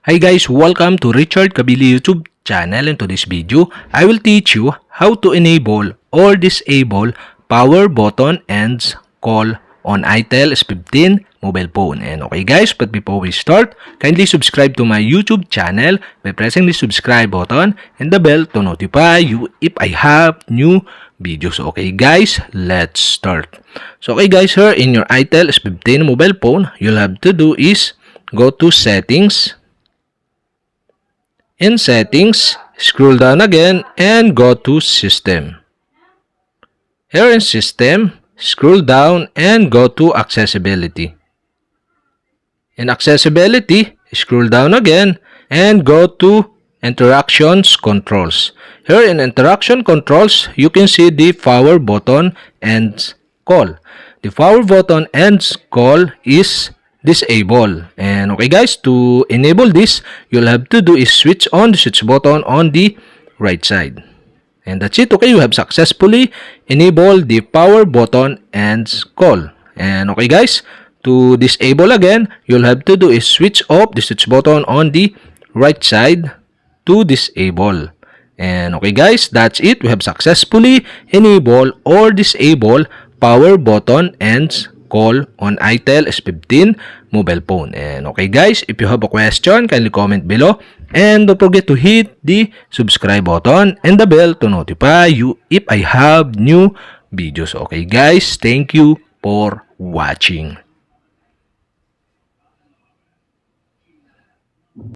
Hi guys, welcome to Richard Cabile YouTube channel. In today's video, I will teach you how to enable or disable power button and call on itel S15 mobile phone. And okay guys, but before we start, kindly subscribe to my YouTube channel by pressing the subscribe button and the bell to notify you if I have new videos. Okay guys, let's start. So okay guys, here in your itel S15 mobile phone, you'll have to do is go to settings. In settings, scroll down again and go to system. Here in system, scroll down and go to accessibility. In accessibility, scroll down again and go to interactions controls. Here in interaction controls, you can see the power button and call. The power button and call is disable. And okay guys, to enable this, you'll have to do is switch on the switch button on the right side. And that's it. Okay, you have successfully enabled the power button and call. And okay guys, to disable again, you'll have to do is switch off the switch button on the right side to disable. And okay guys, that's it. We have successfully enabled or disabled power button and call on itel S15 mobile phone. And okay guys, if you have a question, kindly comment below. And don't forget to hit the subscribe button and the bell to notify you if I have new videos. Okay guys, thank you for watching.